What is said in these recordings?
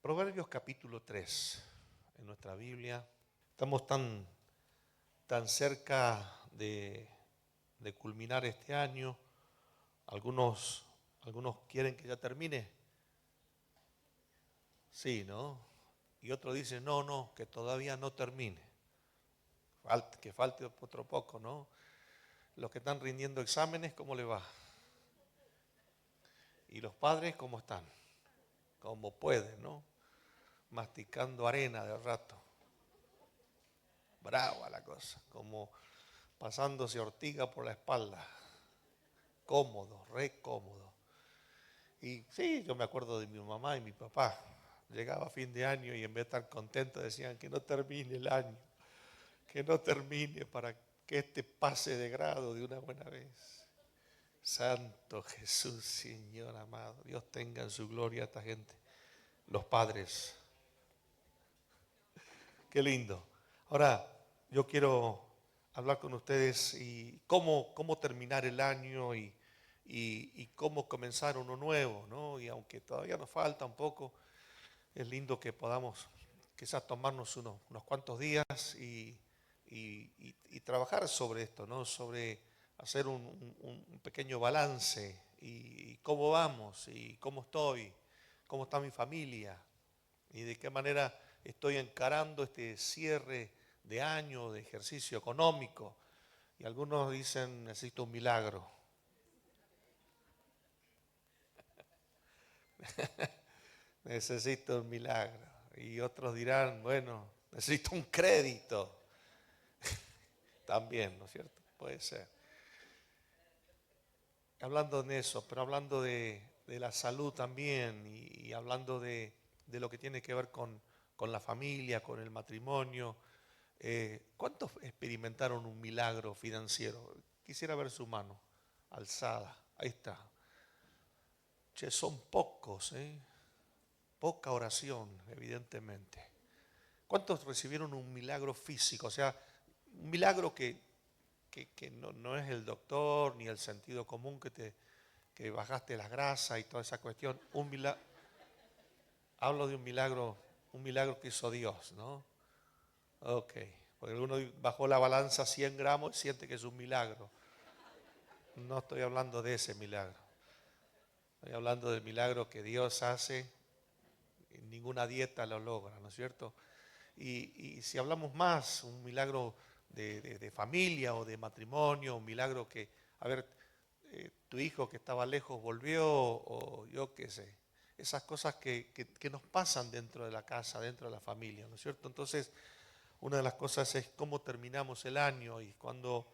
Proverbios capítulo 3 en nuestra Biblia. Estamos tan cerca de culminar este año. Algunos quieren que ya termine. Sí, ¿no? Y otros dicen, no, que todavía no termine. Que falte otro poco, ¿no? Los que están rindiendo exámenes, ¿cómo le va? Y los padres, ¿cómo están? Como pueden, ¿no? Masticando arena de rato. Brava la cosa, como pasándose ortiga por la espalda. Cómodo, re cómodo. Y sí, yo me acuerdo de mi mamá y mi papá. Llegaba fin de año y en vez de estar contentos decían que no termine el año, que no termine para que este pase de grado de una buena vez. Santo Jesús, Señor amado, Dios tenga en su gloria a esta gente, los padres. Qué lindo. Ahora, yo quiero hablar con ustedes y cómo terminar el año y cómo comenzar uno nuevo, ¿no? Y aunque todavía nos falta un poco, es lindo que podamos quizás tomarnos unos cuantos días y trabajar sobre esto, ¿no? Sobre hacer un pequeño balance y cómo vamos y cómo estoy, cómo está mi familia y de qué manera estoy encarando este cierre de año, de ejercicio económico. Y algunos dicen, necesito un milagro. Necesito un milagro. Y otros dirán, bueno, necesito un crédito. También, ¿no es cierto? Puede ser. Hablando de eso, pero hablando de la salud también y hablando de lo que tiene que ver con la familia, con el matrimonio. ¿Cuántos experimentaron un milagro financiero? Quisiera ver su mano alzada. Ahí está. Che, son pocos, ¿eh? Poca oración, evidentemente. ¿Cuántos recibieron un milagro físico? O sea, un milagro que no es el doctor ni el sentido común que bajaste las grasas y toda esa cuestión. Hablo de un milagro que hizo Dios, ¿no? Ok, porque uno bajó la balanza 100 gramos y siente que es un milagro. No estoy hablando de ese milagro. Estoy hablando del milagro que Dios hace. Ninguna dieta lo logra, ¿no es cierto? Y si hablamos más, un milagro de familia o de matrimonio, un milagro que, a ver, tu hijo que estaba lejos volvió, o yo qué sé, esas cosas que nos pasan dentro de la casa, dentro de la familia, ¿no es cierto? Entonces, una de las cosas es cómo terminamos el año, y cuando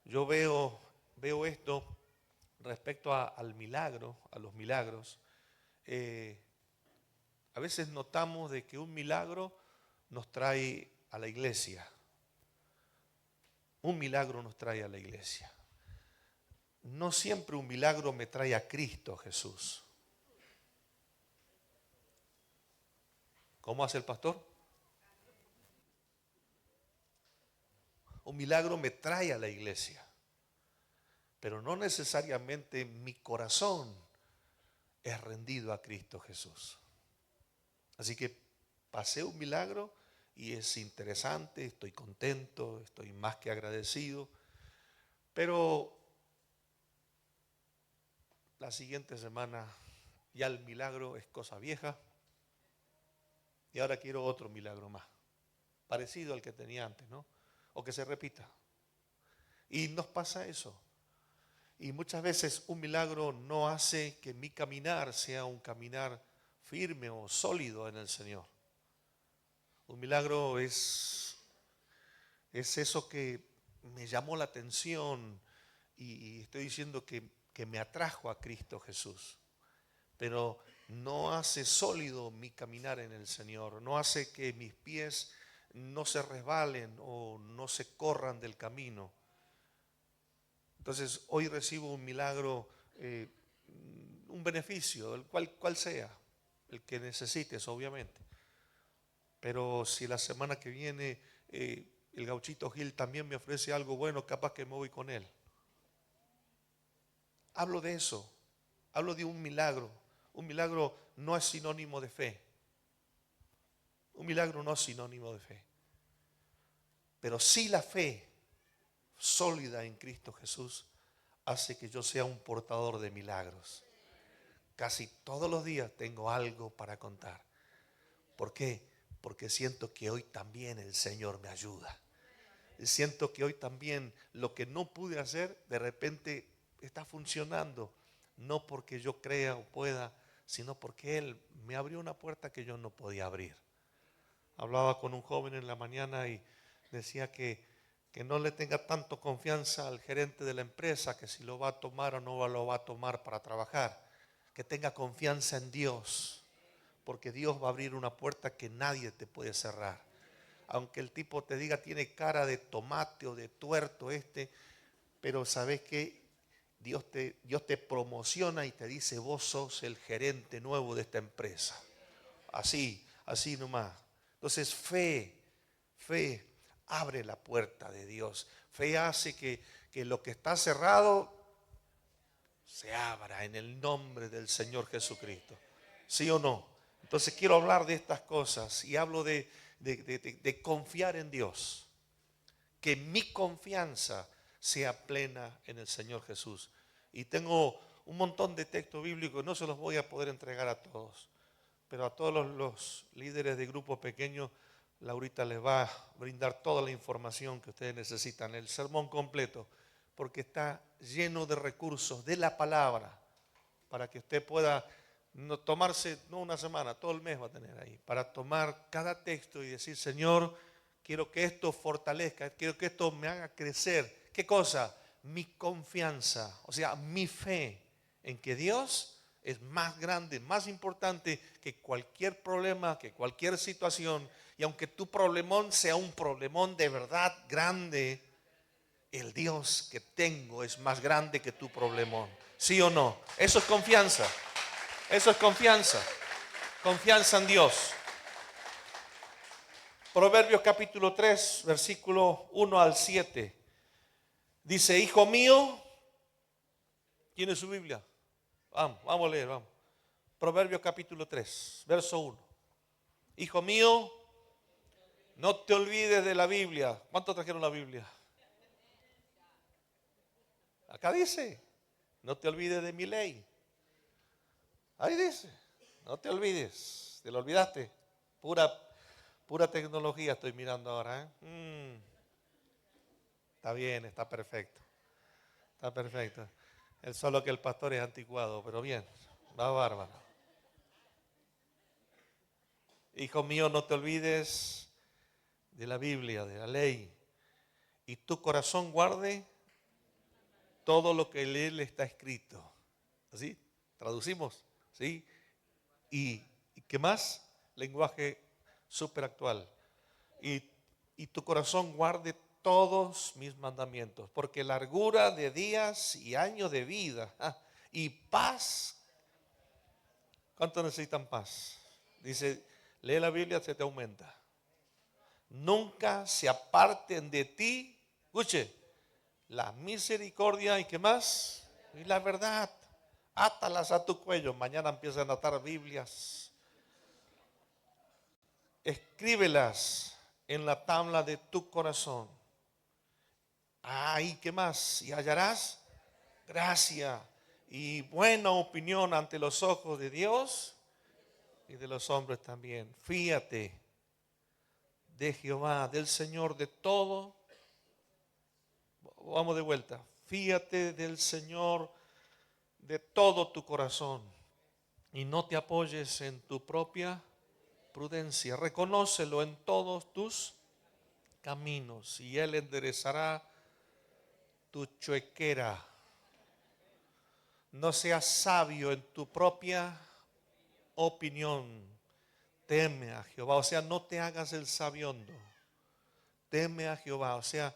yo veo esto respecto al milagro, a los milagros, eh, a veces notamos de que un milagro nos trae a la iglesia. Un milagro nos trae a la iglesia. No siempre un milagro me trae a Cristo Jesús. ¿Cómo hace el pastor? Un milagro me trae a la iglesia, pero no necesariamente mi corazón es rendido a Cristo Jesús. Así que pasé un milagro y es interesante, estoy contento, estoy más que agradecido, pero la siguiente semana ya el milagro es cosa vieja y ahora quiero otro milagro más, parecido al que tenía antes, ¿no? O que se repita. Y nos pasa eso. Y muchas veces un milagro no hace que mi caminar sea un caminar firme o sólido en el Señor. Un milagro es eso que me llamó la atención y estoy diciendo que me atrajo a Cristo Jesús. Pero no hace sólido mi caminar en el Señor, no hace que mis pies no se resbalen o no se corran del camino. Entonces hoy recibo un milagro, un beneficio, el cual sea, el que necesites obviamente. Pero si la semana que viene el gauchito Gil también me ofrece algo bueno, capaz que me voy con él. Hablo de eso, hablo de un milagro. Un milagro no es sinónimo de fe. Un milagro no es sinónimo de fe. Pero sí la fe sólida en Cristo Jesús hace que yo sea un portador de milagros. Casi todos los días tengo algo para contar. ¿Por qué? Porque siento que hoy también el Señor me ayuda. Siento que hoy también lo que no pude hacer de repente está funcionando. No porque yo crea o pueda, sino porque Él me abrió una puerta que yo no podía abrir. Hablaba con un joven en la mañana y decía que no le tenga tanto confianza al gerente de la empresa, que si lo va a tomar o no lo va a tomar para trabajar. Que tenga confianza en Dios, porque Dios va a abrir una puerta que nadie te puede cerrar. Aunque el tipo te diga tiene cara de tomate o de tuerto pero sabes que Dios te promociona y te dice vos sos el gerente nuevo de esta empresa. Así nomás. Entonces fe abre la puerta de Dios. Fe hace que lo que está cerrado se abra en el nombre del Señor Jesucristo. ¿Sí o no? Entonces quiero hablar de estas cosas y hablo de confiar en Dios. Que mi confianza sea plena en el Señor Jesús. Y tengo un montón de textos bíblicos, no se los voy a poder entregar a todos, pero a todos los líderes de grupos pequeños, Laurita les va a brindar toda la información que ustedes necesitan, el sermón completo, porque está lleno de recursos de la palabra, para que usted pueda tomarse, no una semana, todo el mes va a tener ahí, para tomar cada texto y decir, Señor, quiero que esto fortalezca, quiero que esto me haga crecer. ¿Qué cosa? Mi confianza, o sea, mi fe en que Dios es más grande, más importante que cualquier problema, que cualquier situación. Y aunque tu problemón sea un problemón de verdad grande, el Dios que tengo es más grande que tu problemón. ¿Sí o no? Eso es confianza. Eso es confianza. Confianza en Dios. Proverbios capítulo 3, versículo 1 al 7. Dice, hijo mío, ¿tiene su Biblia? Vamos a leer, vamos. Proverbios capítulo 3, verso 1. Hijo mío, no te olvides de la Biblia. ¿Cuántos trajeron la Biblia? Acá dice, no te olvides de mi ley. Ahí dice, no te olvides. ¿Te lo olvidaste? Pura tecnología estoy mirando ahora. Está bien, está perfecto. Está perfecto. Es solo que el pastor es anticuado, pero bien, va bárbaro. Hijo mío, no te olvides de la Biblia, de la ley, y tu corazón guarde todo lo que en él está escrito. ¿Así? ¿Traducimos? ¿Sí? ¿Y qué más? Lenguaje súper actual. Y tu corazón guarde todos mis mandamientos, porque largura de días y años de vida y paz. ¿Cuántos necesitan paz? Dice, lee la Biblia, se te aumenta. Nunca se aparten de ti, escuche, la misericordia y qué más, y la verdad. Átalas a tu cuello. Mañana empiezan a atar Biblias. Escríbelas en la tabla de tu corazón. ¿Y qué más? Y hallarás gracia y buena opinión ante los ojos de Dios y de los hombres también. Fíate de Jehová, del Señor de todo. Vamos de vuelta. Fíate del Señor de todo tu corazón y no te apoyes en tu propia prudencia. Reconócelo en todos tus caminos y Él enderezará tu chuequera. No seas sabio en tu propia opinión. Teme a Jehová, o sea, no te hagas el sabiondo. Teme a Jehová, o sea,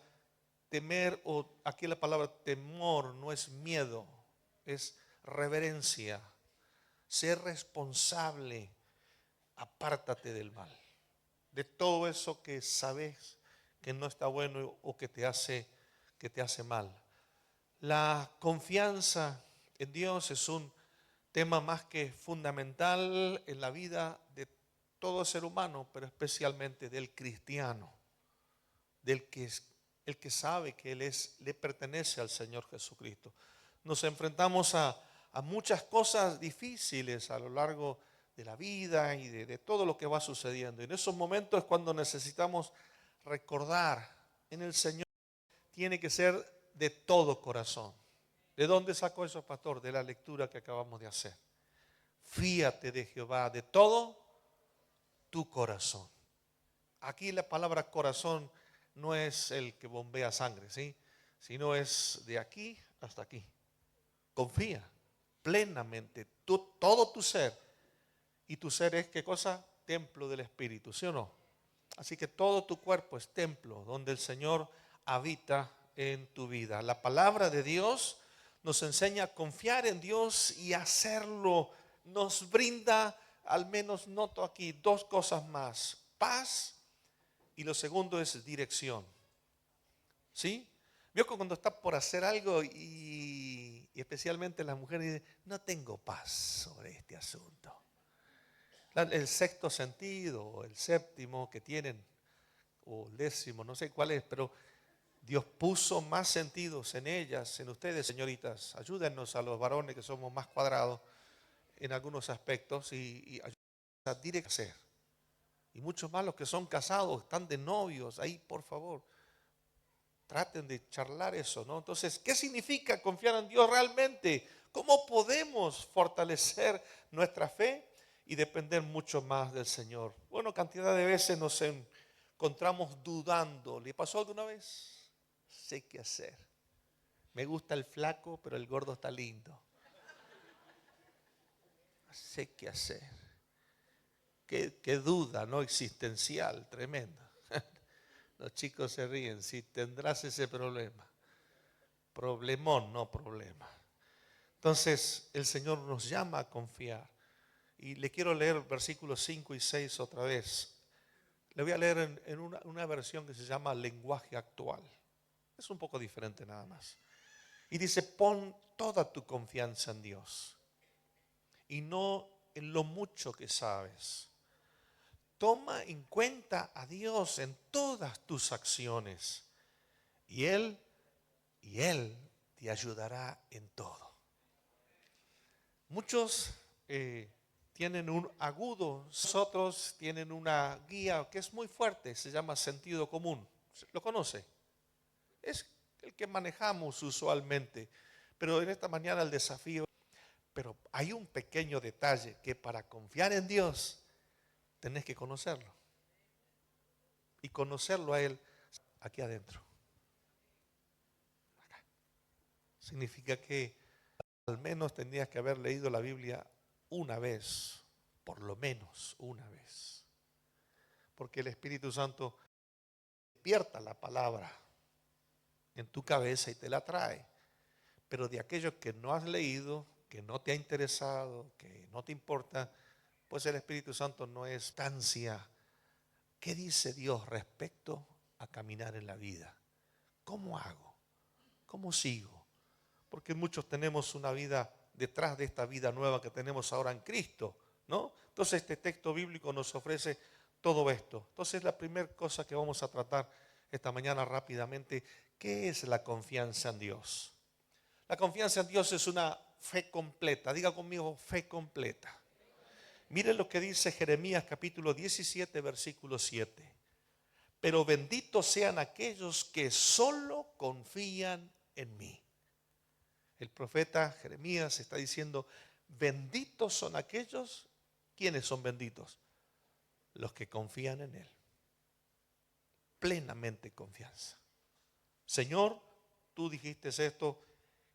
temer, o aquí la palabra temor no es miedo, es reverencia. Ser responsable, apártate del mal, de todo eso que sabes que no está bueno o que te hace mal. La confianza en Dios es un tema más que fundamental en la vida de todo ser humano, pero especialmente del cristiano, el que sabe que le pertenece al Señor Jesucristo. Nos enfrentamos a muchas cosas difíciles a lo largo de la vida y de todo lo que va sucediendo. Y en esos momentos es cuando necesitamos recordar en el Señor. Tiene que ser de todo corazón. ¿De dónde sacó eso, pastor? De la lectura que acabamos de hacer. Fíate de Jehová de todo tu corazón. Aquí la palabra corazón no es el que bombea sangre, ¿sí? Sino es de aquí hasta aquí. Confía plenamente todo tu ser. Y tu ser es, ¿qué cosa? Templo del Espíritu, ¿sí o no? Así que todo tu cuerpo es templo donde el Señor habita en tu vida. La palabra de Dios nos enseña a confiar en Dios y hacerlo. Nos brinda, al menos noto aquí, dos cosas más: paz, y lo segundo es dirección. ¿Sí? Veo que cuando está por hacer algo y especialmente las mujeres dicen, no tengo paz sobre este asunto. El sexto sentido, o el séptimo que tienen, o el décimo, no sé cuál es, pero Dios puso más sentidos en ellas, en ustedes, señoritas. Ayúdennos a los varones que somos más cuadrados en algunos aspectos y ayúdenos a direccionar. Y muchos más los que son casados, están de novios, ahí por favor, traten de charlar eso, ¿no? Entonces, ¿qué significa confiar en Dios realmente? ¿Cómo podemos fortalecer nuestra fe y depender mucho más del Señor? Bueno, cantidad de veces nos encontramos dudando. ¿Le pasó alguna vez? Sé qué hacer. Me gusta el flaco, pero el gordo está lindo. Sé qué hacer. Qué duda, ¿no? Existencial, tremenda. Los chicos se ríen. Si tendrás ese problema. Problemón, no problema. Entonces, el Señor nos llama a confiar. Y le quiero leer versículos 5 y 6 otra vez. Le voy a leer en una versión que se llama lenguaje actual. Es un poco diferente nada más. Y dice, pon toda tu confianza en Dios y no en lo mucho que sabes. Toma en cuenta a Dios en todas tus acciones y Él te ayudará en todo. Muchos tienen un agudo, otros tienen una guía que es muy fuerte, se llama sentido común. ¿Lo conoce? Es el que manejamos usualmente. Pero en esta mañana el desafío, pero hay un pequeño detalle que para confiar en Dios tenés que conocerlo. Y conocerlo a Él aquí adentro. Acá. Significa que al menos tendrías que haber leído la Biblia una vez, por lo menos una vez. Porque el Espíritu Santo despierta la palabra en tu cabeza y te la trae. Pero de aquello que no has leído, que no te ha interesado, que no te importa, pues el Espíritu Santo no es estancia. ¿Qué dice Dios respecto a caminar en la vida? ¿Cómo hago? ¿Cómo sigo? Porque muchos tenemos una vida detrás de esta vida nueva que tenemos ahora en Cristo, ¿no? Entonces este texto bíblico nos ofrece todo esto. Entonces la primera cosa que vamos a tratar esta mañana rápidamente, ¿qué es la confianza en Dios? La confianza en Dios es una fe completa. Diga conmigo, fe completa. Miren lo que dice Jeremías capítulo 17, versículo 7. Pero benditos sean aquellos que solo confían en mí. El profeta Jeremías está diciendo, benditos son aquellos. ¿Quiénes son benditos? Los que confían en Él. Plenamente confianza. Señor, tú dijiste esto,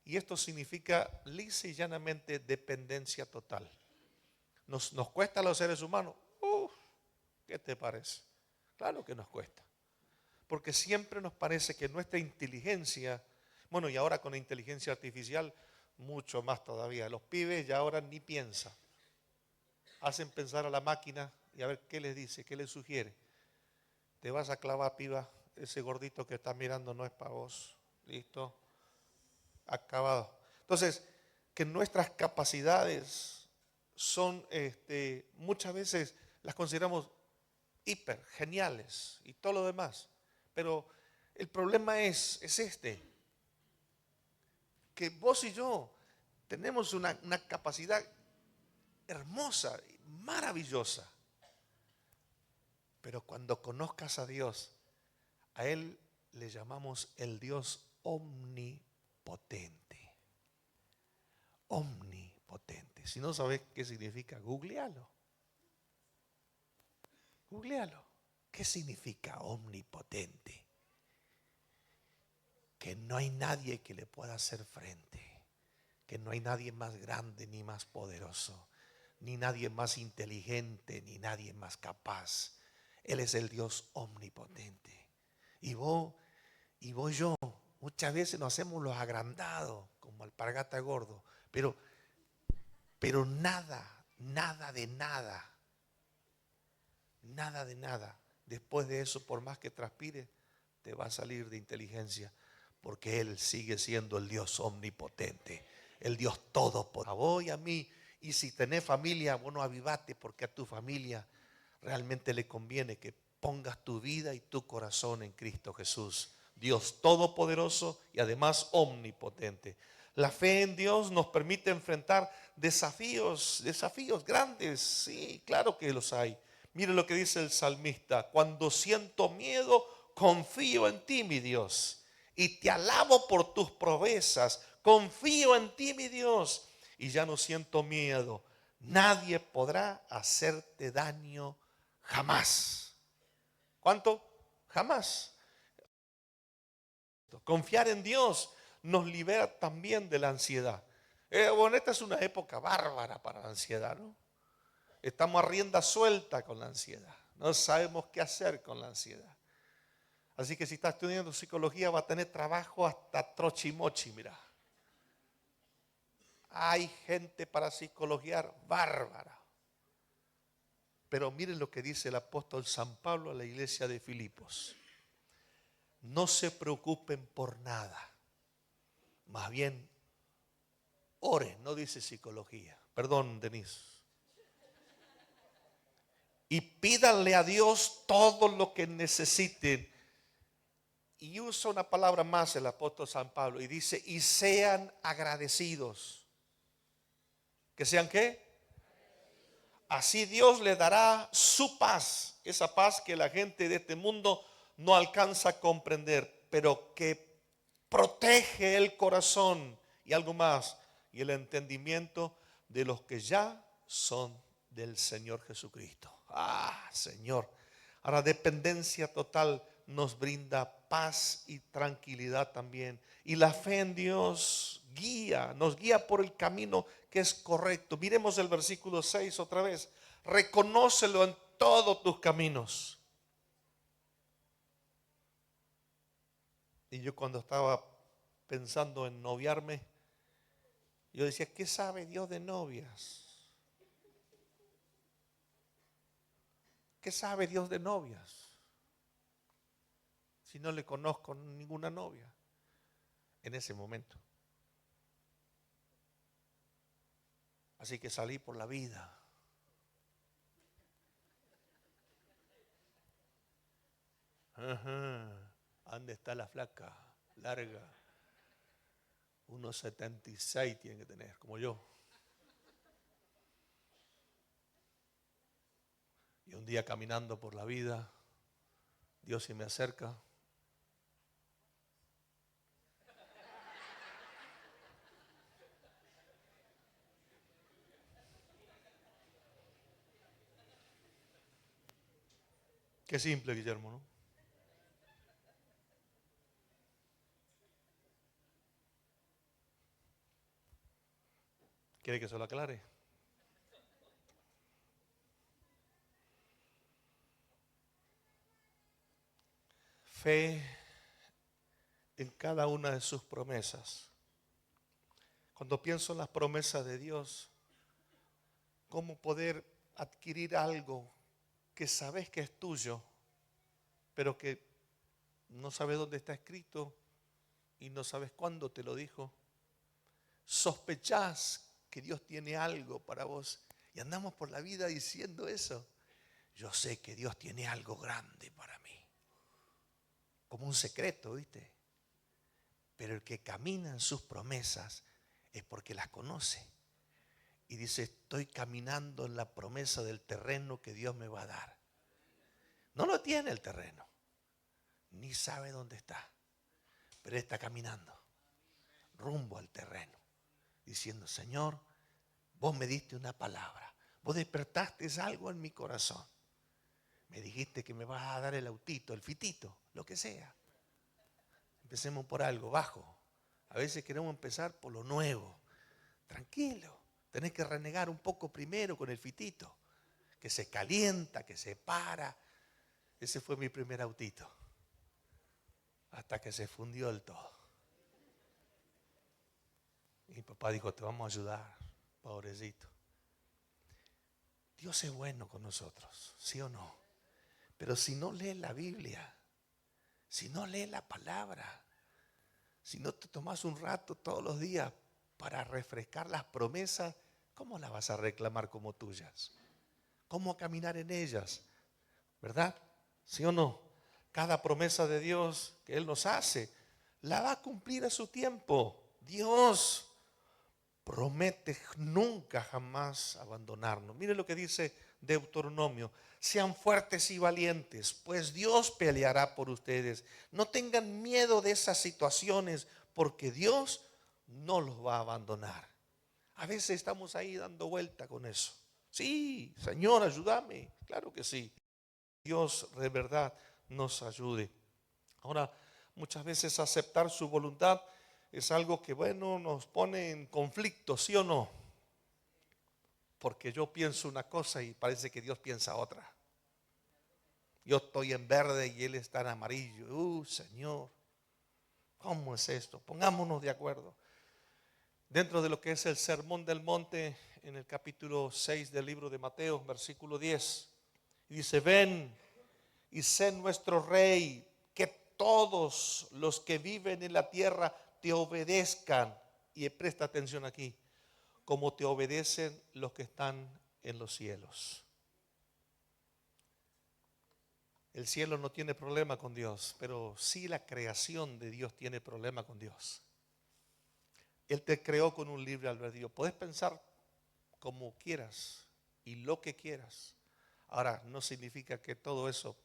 y esto significa lisa y llanamente dependencia total. Nos cuesta a los seres humanos. ¿Qué te parece? Claro que nos cuesta. Porque siempre nos parece que nuestra inteligencia, bueno, y ahora con la inteligencia artificial, mucho más todavía. Los pibes ya ahora ni piensan. Hacen pensar a la máquina y a ver qué les dice, qué les sugiere. Te vas a clavar, piba, ese gordito que está mirando no es para vos. Listo. Acabado. Entonces, que nuestras capacidades son muchas veces las consideramos hiper, geniales y todo lo demás. Pero el problema es este, que vos y yo tenemos una capacidad hermosa, maravillosa. Pero cuando conozcas a Dios, a Él le llamamos el Dios omnipotente. Omnipotente. Si no sabes qué significa, googlealo. Googlealo. ¿Qué significa omnipotente? Que no hay nadie que le pueda hacer frente. Que no hay nadie más grande ni más poderoso. Ni nadie más inteligente, ni nadie más capaz. Él es el Dios omnipotente. Y vos y yo, muchas veces nos hacemos los agrandados, como alpargata gordo. Pero nada de nada. Nada de nada. Después de eso, por más que transpire, te va a salir de inteligencia. Porque Él sigue siendo el Dios omnipotente. El Dios todopoderoso. A vos y a mí. Y si tenés familia, bueno, avivate, porque a tu familia realmente le conviene que pongas tu vida y tu corazón en Cristo Jesús. Dios todopoderoso y además omnipotente. La fe en Dios nos permite enfrentar desafíos grandes. Sí, claro que los hay. Mire lo que dice el salmista: cuando siento miedo, confío en ti, mi Dios, y te alabo por tus proezas. Confío en ti, mi Dios, y ya no siento miedo. Nadie podrá hacerte daño jamás. ¿Cuánto? Jamás. Confiar en Dios nos libera también de la ansiedad. Bueno, esta es una época bárbara para la ansiedad, ¿no? Estamos a rienda suelta con la ansiedad. No sabemos qué hacer con la ansiedad. Así que si está estudiando psicología va a tener trabajo hasta trochimochi, mira. Hay gente para psicologiar bárbara. Pero miren lo que dice el apóstol San Pablo a la iglesia de Filipos. No se preocupen por nada. Más bien, oren, no dice psicología. Perdón, Denise. Y pídanle a Dios todo lo que necesiten. Y usa una palabra más el apóstol San Pablo y dice, y sean agradecidos. ¿Que sean qué? Así Dios le dará su paz, esa paz que la gente de este mundo no alcanza a comprender, pero que protege el corazón y algo más, y el entendimiento de los que ya son del Señor Jesucristo. Ah, Señor. Ahora, dependencia total nos brinda paz y tranquilidad también. Y la fe en Dios nos guía por el camino que es correcto. Miremos el versículo 6 otra vez. Reconócelo en todos tus caminos. Y yo cuando estaba pensando en noviarme, yo decía, ¿qué sabe Dios de novias? ¿Qué sabe Dios de novias? Si no le conozco ninguna novia en ese momento. Así que salí por la vida. Ajá. ¿Dónde está la flaca? Larga. 1,76 tiene que tener, como yo. Y un día caminando por la vida, Dios se me acerca. Qué simple, Guillermo, ¿no? ¿Quiere que se lo aclare? Fe en cada una de sus promesas. Cuando pienso en las promesas de Dios, ¿cómo poder adquirir algo que sabes que es tuyo, pero que no sabes dónde está escrito y no sabes cuándo te lo dijo? Sospechás que Dios tiene algo para vos y andamos por la vida diciendo eso. yo sé que Dios tiene algo grande para mí. Como un secreto, ¿viste? Pero el que camina en sus promesas es porque las conoce. Y dice, estoy caminando en la promesa del terreno que Dios me va a dar. No lo tiene el terreno, ni sabe dónde está, pero está caminando rumbo al terreno, diciendo, Señor, vos me diste una palabra, vos despertaste algo en mi corazón. Me dijiste que me vas a dar el autito, el fitito, lo que sea. Empecemos por algo bajo. A veces queremos empezar por lo nuevo. Tranquilo, tenés que renegar un poco primero con el fitito, que se calienta, que se para. Ese fue mi primer autito, hasta que se fundió el todo. Y mi papá dijo, te vamos a ayudar, pobrecito. Dios es bueno con nosotros, ¿sí o no? Pero si no lees la Biblia, si no lees la palabra, si no te tomas un rato todos los días para refrescar las promesas, ¿cómo las vas a reclamar como tuyas? ¿Cómo caminar en ellas? ¿Verdad? ¿Sí o no? Cada promesa de Dios que Él nos hace, la va a cumplir a su tiempo. Dios promete nunca jamás abandonarnos. Mire lo que dice Deuteronomio. Sean fuertes y valientes, pues Dios peleará por ustedes. No tengan miedo de esas situaciones, porque Dios no los va a abandonar. A veces estamos ahí dando vuelta con eso. Sí, Señor, ayúdame. Claro que sí. Dios de verdad nos ayude. Ahora, muchas veces aceptar su voluntad es algo que, bueno, nos pone en conflicto, ¿sí o no? Porque yo pienso una cosa y parece que Dios piensa otra. Yo estoy en verde y Él está en amarillo. Señor, ¿cómo es esto? Pongámonos de acuerdo. Dentro de lo que es el Sermón del Monte, en el capítulo 6 del libro de Mateo, versículo 10, dice, ven y sé nuestro Rey, que todos los que viven en la tierra te obedezcan. Y presta atención aquí, como te obedecen los que están en los cielos. El cielo no tiene problema con Dios, pero sí la creación de Dios tiene problema con Dios. Él te creó con un libre albedrío. Puedes pensar como quieras y lo que quieras. Ahora, no significa que todo eso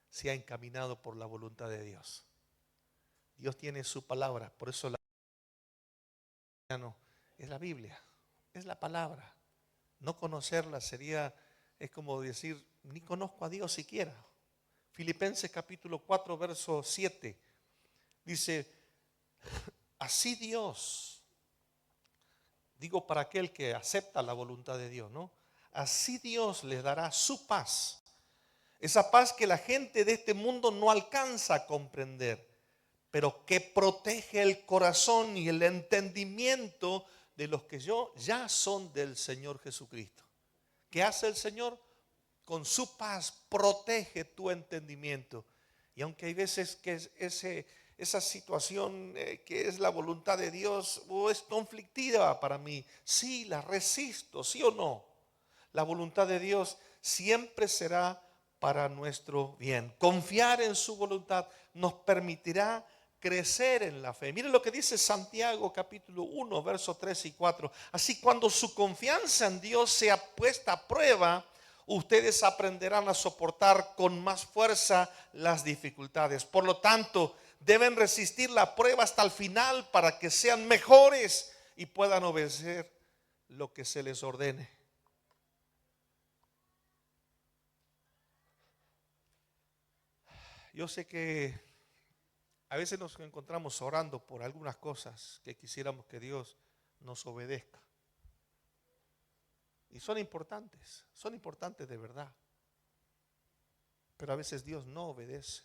sea encaminado por la voluntad de Dios. Dios tiene su palabra, por eso es la Biblia, es la palabra. No conocerla es como decir, ni conozco a Dios siquiera. Filipenses capítulo 4, verso 7, dice, así Dios, digo para aquel que acepta la voluntad de Dios, ¿no? Así Dios les dará su paz. Esa paz que la gente de este mundo no alcanza a comprender, pero que protege el corazón y el entendimiento de los que ya son del Señor Jesucristo. ¿Qué hace el Señor? Con su paz protege tu entendimiento. Y aunque hay veces que esa situación que es la voluntad de Dios es conflictiva para mí, sí, la resisto, sí o no. La voluntad de Dios siempre será para nuestro bien. Confiar en su voluntad nos permitirá crecer en la fe. Miren lo que dice Santiago capítulo 1, versos 3 y 4. Así, cuando su confianza en Dios sea puesta a prueba, ustedes aprenderán a soportar con más fuerza las dificultades. Por lo tanto, deben resistir la prueba hasta el final para que sean mejores y puedan obedecer lo que se les ordene. Yo sé que a veces nos encontramos orando por algunas cosas que quisiéramos que Dios nos obedezca. Y son importantes de verdad. Pero a veces Dios no obedece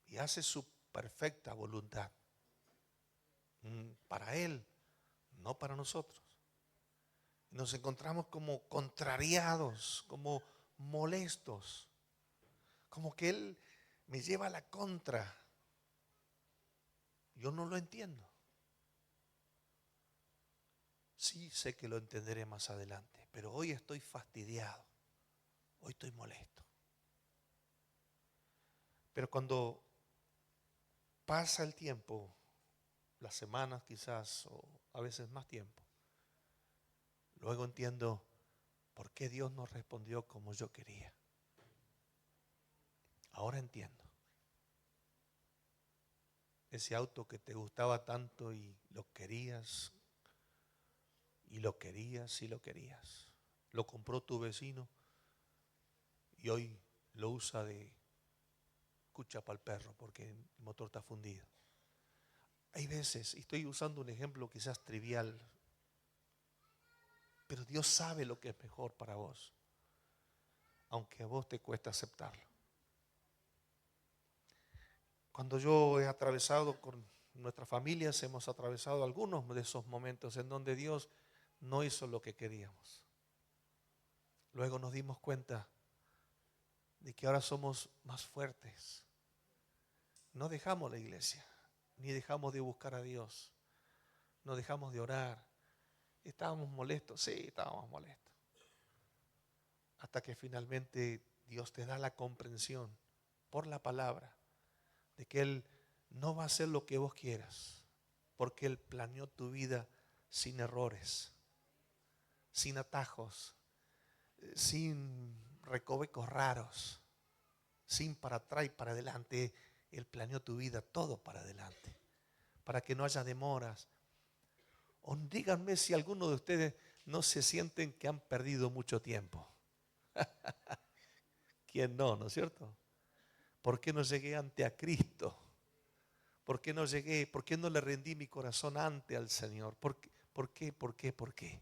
y hace su perfecta voluntad para Él, no para nosotros. Nos encontramos como contrariados, como molestos, como que Él me lleva a la contra. Yo no lo entiendo. Sí, sé que lo entenderé más adelante, pero hoy estoy fastidiado, hoy estoy molesto. Pero cuando pasa el tiempo, las semanas quizás, o a veces más tiempo, luego entiendo por qué Dios no respondió como yo quería. Ahora entiendo. Ese auto que te gustaba tanto y lo querías, y lo querías, y lo querías. Lo compró tu vecino y hoy lo usa de cucha para el perro porque el motor está fundido. Hay veces, y estoy usando un ejemplo quizás trivial, pero Dios sabe lo que es mejor para vos, aunque a vos te cuesta aceptarlo. Cuando yo he atravesado con nuestras familias, hemos atravesado algunos de esos momentos en donde Dios no hizo lo que queríamos. Luego nos dimos cuenta de que ahora somos más fuertes. No dejamos la iglesia, ni dejamos de buscar a Dios, no dejamos de orar. Estábamos molestos, sí, estábamos molestos. Hasta que finalmente Dios te da la comprensión por la palabra de que Él no va a hacer lo que vos quieras, porque Él planeó tu vida sin errores, sin atajos, sin recovecos raros, sin para atrás y para adelante. Él planeó tu vida todo para adelante, para que no haya demoras. O díganme si alguno de ustedes no se sienten que han perdido mucho tiempo. ¿Quién no, no es cierto? ¿Por qué no llegué ante a Cristo? ¿Por qué no llegué? ¿Por qué no le rendí mi corazón ante al Señor? ¿Por qué? ¿Por qué? ¿Por qué? ¿Por qué?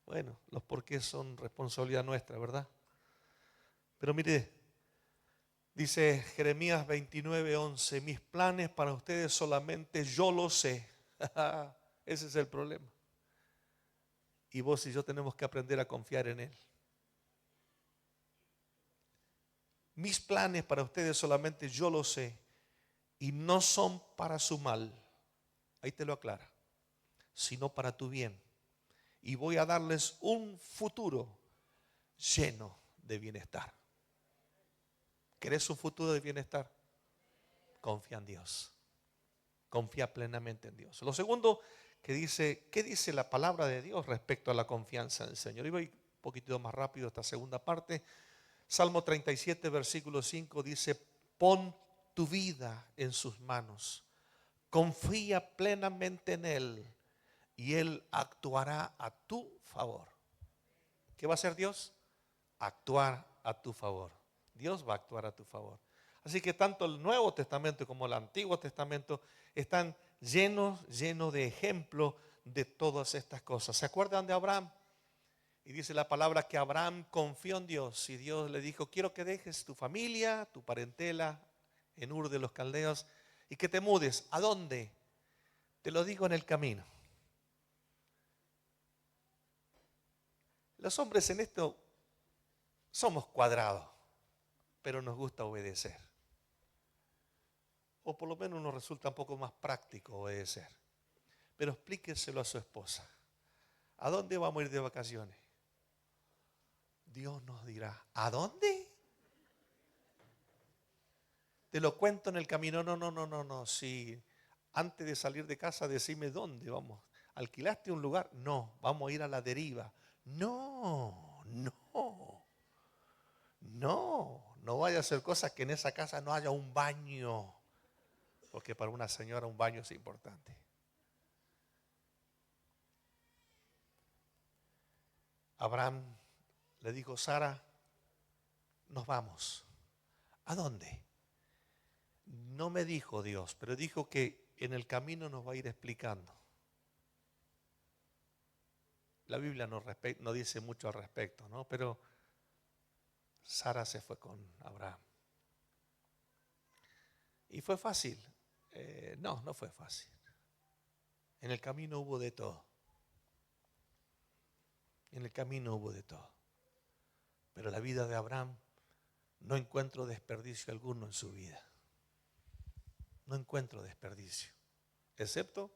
Bueno, los por qué son responsabilidad nuestra, ¿verdad? Pero mire, dice Jeremías 29:11, mis planes para ustedes solamente yo los sé. Ese es el problema. Y vos y yo tenemos que aprender a confiar en Él. Mis planes para ustedes solamente yo los sé y no son para su mal. Ahí te lo aclara. Sino para tu bien. Y voy a darles un futuro lleno de bienestar. ¿Querés un futuro de bienestar? Confía en Dios. Confía plenamente en Dios. Lo segundo que dice, ¿qué dice la palabra de Dios respecto a la confianza en el Señor? Y voy un poquito más rápido esta segunda parte. Salmo 37, versículo 5 dice, pon tu vida en sus manos, confía plenamente en Él y Él actuará a tu favor. ¿Qué va a hacer Dios? Actuar a tu favor. Dios va a actuar a tu favor. Así que tanto el Nuevo Testamento como el Antiguo Testamento están llenos de ejemplos de todas estas cosas. ¿Se acuerdan de Abraham? Y dice la palabra que Abraham confió en Dios y Dios le dijo, quiero que dejes tu familia, tu parentela en Ur de los Caldeos y que te mudes. ¿A dónde? Te lo digo en el camino. Los hombres en esto somos cuadrados, pero nos gusta obedecer. O por lo menos nos resulta un poco más práctico obedecer. Pero explíquenselo a su esposa. ¿A dónde vamos a ir de vacaciones? Dios nos dirá, ¿a dónde? Te lo cuento en el camino. No. Si antes de salir de casa decime dónde vamos. ¿Alquilaste un lugar? No, vamos a ir a la deriva. No vaya a hacer cosas que en esa casa no haya un baño. Porque para una señora un baño es importante. Abraham le dijo, Sara, nos vamos. ¿A dónde? No me dijo Dios, pero dijo que en el camino nos va a ir explicando. La Biblia no dice mucho al respecto, ¿no? Pero Sara se fue con Abraham. ¿Y fue fácil? No fue fácil. En el camino hubo de todo. En el camino hubo de todo. Pero la vida de Abraham no encuentro desperdicio alguno en su vida. No encuentro desperdicio. Excepto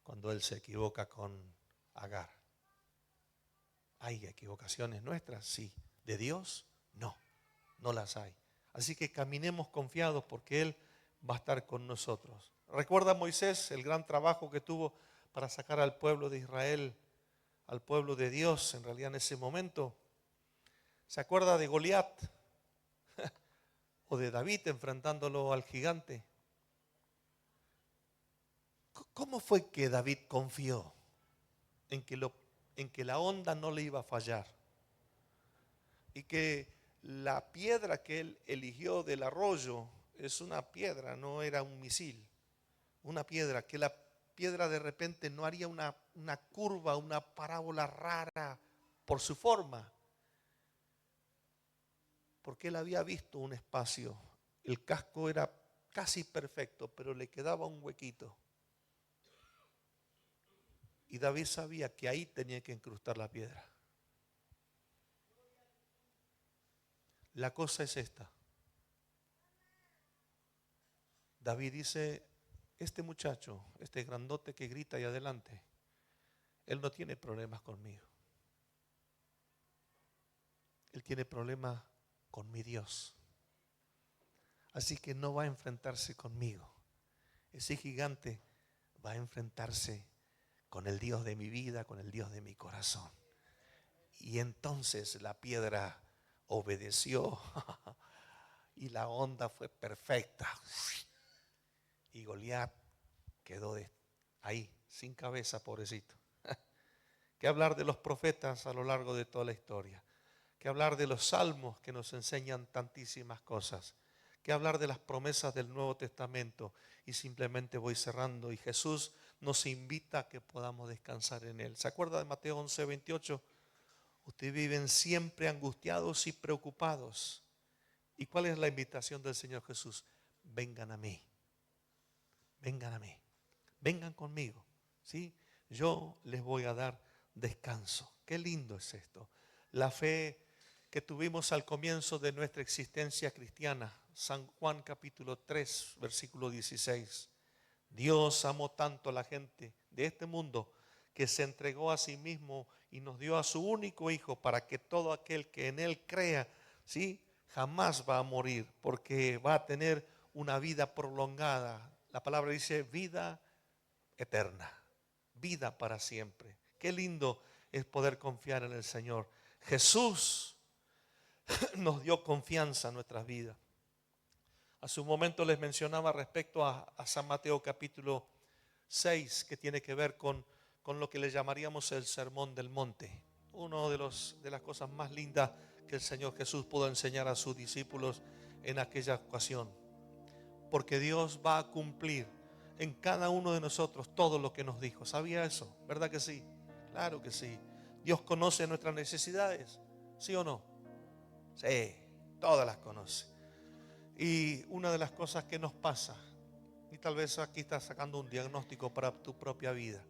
cuando él se equivoca con Agar. ¿Hay equivocaciones nuestras? Sí. ¿De Dios? No, no las hay. Así que caminemos confiados porque Él va a estar con nosotros. ¿Recuerda Moisés el gran trabajo que tuvo para sacar al pueblo de Israel, al pueblo de Dios en realidad en ese momento? ¿Se acuerda de Goliat o de David enfrentándolo al gigante? ¿Cómo fue que David confió en que la onda no le iba a fallar? Y que la piedra que él eligió del arroyo es una piedra, no era un misil. Una piedra, que la piedra de repente no haría una curva, una parábola rara por su forma. Porque él había visto un espacio. El casco era casi perfecto, pero le quedaba un huequito. Y David sabía que ahí tenía que incrustar la piedra. La cosa es esta. David dice, este muchacho, este grandote que grita ahí adelante, él no tiene problemas conmigo. Él tiene problemas con mi Dios. Así que no va a enfrentarse conmigo. Ese gigante va a enfrentarse con el Dios de mi vida, con el Dios de mi corazón. Y entonces la piedra obedeció y la onda fue perfecta. Y Goliat quedó ahí, sin cabeza, pobrecito. ¿Qué hablar de los profetas a lo largo de toda la historia? ¿Qué hablar de los salmos que nos enseñan tantísimas cosas? ¿Qué hablar de las promesas del Nuevo Testamento? Y simplemente voy cerrando. Y Jesús nos invita a que podamos descansar en Él. ¿Se acuerda de Mateo 11:28? Ustedes viven siempre angustiados y preocupados. ¿Y cuál es la invitación del Señor Jesús? Vengan a mí. Vengan a mí. Vengan conmigo. ¿Sí? Yo les voy a dar descanso. Qué lindo es esto. La fe que tuvimos al comienzo de nuestra existencia cristiana. San Juan capítulo 3, versículo 16. Dios amó tanto a la gente de este mundo que se entregó a sí mismo y nos dio a su único Hijo para que todo aquel que en Él crea, ¿sí?, jamás va a morir, porque va a tener una vida prolongada. La palabra dice vida eterna, vida para siempre. Qué lindo es poder confiar en el Señor. Jesús nos dio confianza en nuestras vidas. Hace un momento les mencionaba respecto a San Mateo capítulo 6, que tiene que ver con lo que le llamaríamos el Sermón del Monte. Una de las cosas más lindas que el Señor Jesús pudo enseñar a sus discípulos en aquella ocasión. Porque Dios va a cumplir en cada uno de nosotros todo lo que nos dijo. ¿Sabía eso? ¿Verdad que sí? Claro que sí. Dios conoce nuestras necesidades, ¿sí o no? Sí, todas las conoce. Y una de las cosas que nos pasa, y tal vez aquí estás sacando un diagnóstico para tu propia vida,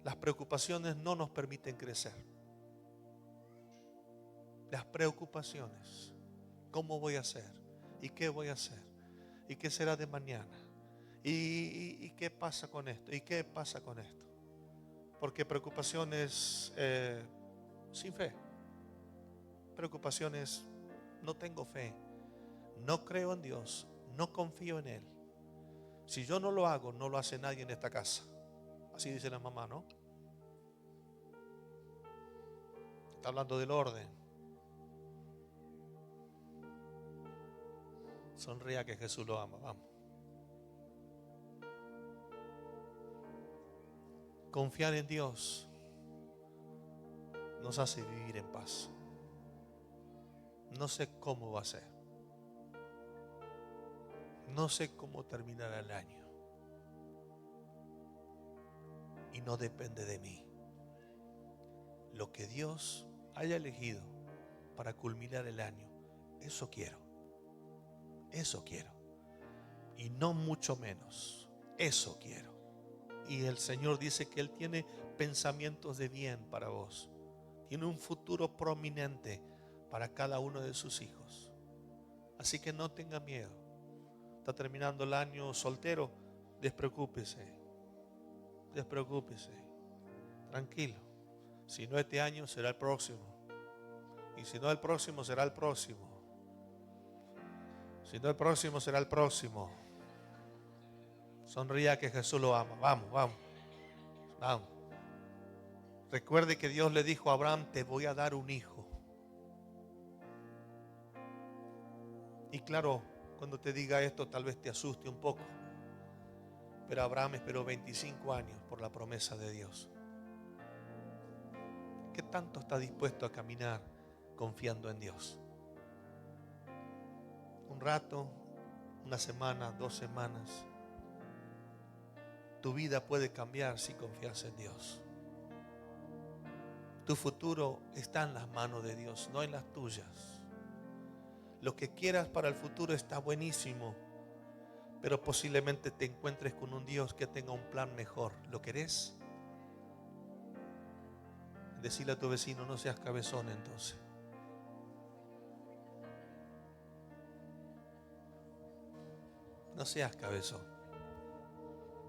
las preocupaciones no nos permiten crecer. Las preocupaciones, ¿cómo voy a hacer? ¿Y qué voy a hacer? ¿Y qué será de mañana? ¿Y qué pasa con esto? ¿Y qué pasa con esto? Porque preocupaciones sin fe. Preocupaciones, no tengo fe, no creo en Dios, no confío en Él. Si yo no lo hago, no lo hace nadie en esta casa. Así dice la mamá, ¿no? Está hablando del orden. Sonría que Jesús lo ama, vamos. Confiar en Dios nos hace vivir en paz. No sé cómo va a ser. No sé cómo terminará el año. Y no depende de mí. Lo que Dios haya elegido para culminar el año, eso quiero. Eso quiero. Y no mucho menos. Eso quiero. Y el Señor dice que Él tiene pensamientos de bien para vos. Tiene un futuro prominente para cada uno de sus hijos. Así que no tenga miedo. Está terminando el año soltero, despreocúpese. Despreocúpese. Tranquilo. Si no este año, será el próximo. Y si no el próximo, será el próximo. Si no el próximo, será el próximo. Sonría que Jesús lo ama. Vamos, vamos, vamos. Recuerde que Dios le dijo a Abraham: te voy a dar un hijo. Y claro, cuando te diga esto tal vez te asuste un poco. Pero Abraham esperó 25 años por la promesa de Dios. ¿Qué tanto está dispuesto a caminar confiando en Dios? Un rato, una semana, 2 semanas. Tu vida puede cambiar si confías en Dios. Tu futuro está en las manos de Dios, no en las tuyas. Lo que quieras para el futuro está buenísimo, pero posiblemente te encuentres con un Dios que tenga un plan mejor. ¿Lo querés? Decirle a tu vecino: no seas cabezón entonces. No seas cabezón.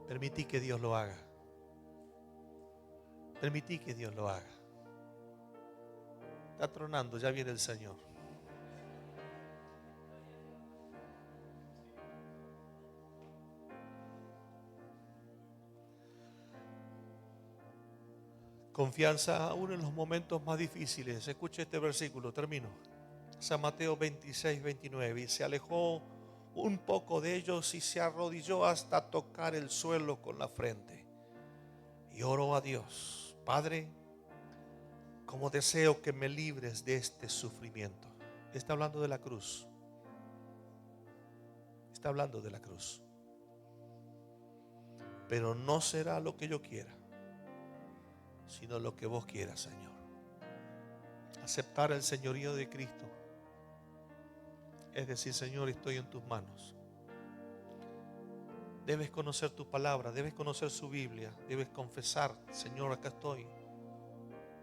Permití que Dios lo haga. Permití que Dios lo haga. Está tronando, ya viene el Señor. Confianza aún en los momentos más difíciles. Escuche este versículo, termino. San Mateo 26, 29. Y se alejó un poco de ellos y se arrodilló hasta tocar el suelo con la frente. Y oró a Dios: Padre, como deseo que me libres de este sufrimiento. Está hablando de la cruz. Está hablando de la cruz. Pero no será lo que yo quiera, sino lo que vos quieras, Señor. Aceptar el señorío de Cristo es decir: Señor, estoy en tus manos. Debes conocer tu palabra, debes conocer su Biblia, debes confesar: Señor, acá estoy.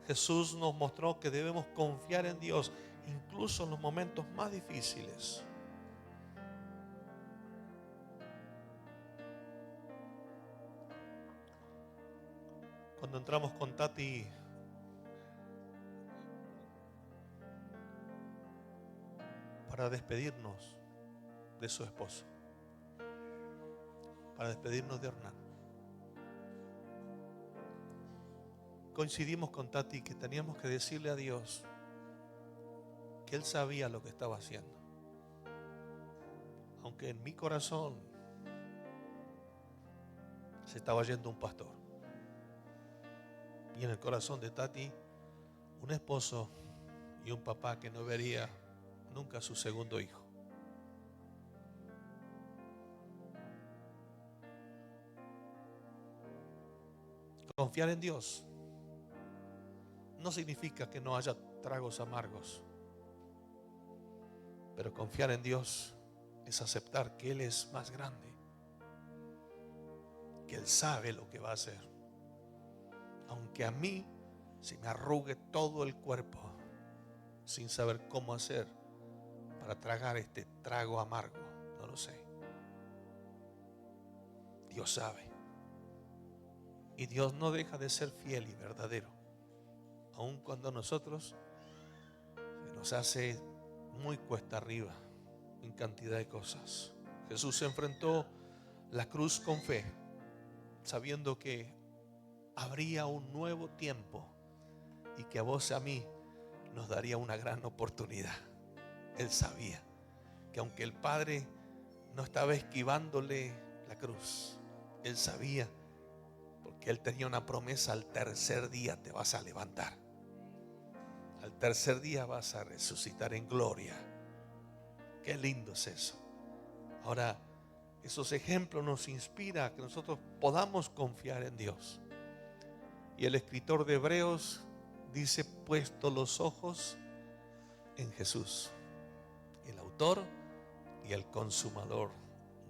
Jesús nos mostró que debemos confiar en Dios incluso en los momentos más difíciles. Cuando entramos con Tati para despedirnos de su esposo, para despedirnos de Hernán, coincidimos con Tati que teníamos que decirle a Dios que Él sabía lo que estaba haciendo. Aunque en mi corazón se estaba yendo un pastor, y en el corazón de Tati un esposo y un papá que no vería nunca a su segundo hijo. Confiar en Dios no significa que no haya tragos amargos, pero confiar en Dios es aceptar que Él es más grande, que Él sabe lo que va a hacer. Aunque a mí se me arrugue todo el cuerpo sin saber cómo hacer para tragar este trago amargo, no lo sé. Dios sabe. Y Dios no deja de ser fiel y verdadero, aun cuando a nosotros se nos hace muy cuesta arriba en cantidad de cosas. Jesús se enfrentó la cruz con fe, sabiendo que habría un nuevo tiempo y que a vos y a mí nos daría una gran oportunidad. Él sabía que aunque el Padre no estaba esquivándole la cruz, Él sabía, porque Él tenía una promesa: al tercer día te vas a levantar, al tercer día vas a resucitar en gloria. Qué lindo es eso. Ahora, esos ejemplos nos inspiran a que nosotros podamos confiar en Dios. Y el escritor de Hebreos dice: puesto los ojos en Jesús, el autor y el consumador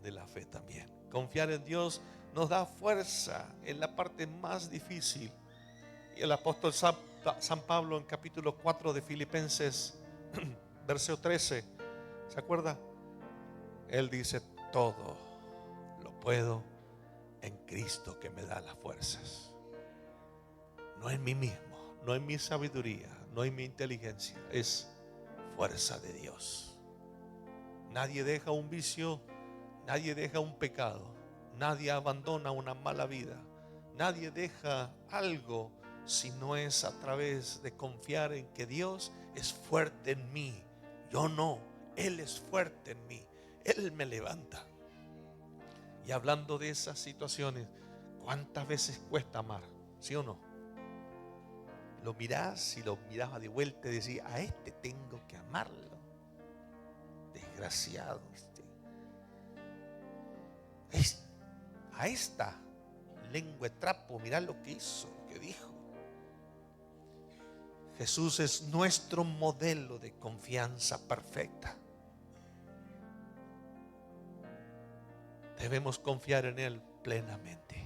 de la fe también. Confiar en Dios nos da fuerza en la parte más difícil. Y el apóstol San Pablo, en capítulo 4 de Filipenses, verso 13, ¿se acuerda? Él dice: todo lo puedo en Cristo que me da las fuerzas. no en mí mismo, no en mi sabiduría, no en mi inteligencia, es fuerza de Dios. Nadie deja un vicio, nadie deja un pecado, nadie abandona una mala vida, nadie deja algo si no es a través de confiar en que Dios es fuerte en mí. Yo no, Él es fuerte en mí, Él me levanta. Y hablando de esas situaciones, ¿cuántas veces cuesta amar? ¿Sí o no? Lo mirás y lo miraba de vuelta y decís, a este tengo que amarlo. Desgraciado a esta lengua de trapo, mirá lo que hizo, lo que dijo. Jesús es nuestro modelo de confianza perfecta. Debemos confiar en Él plenamente.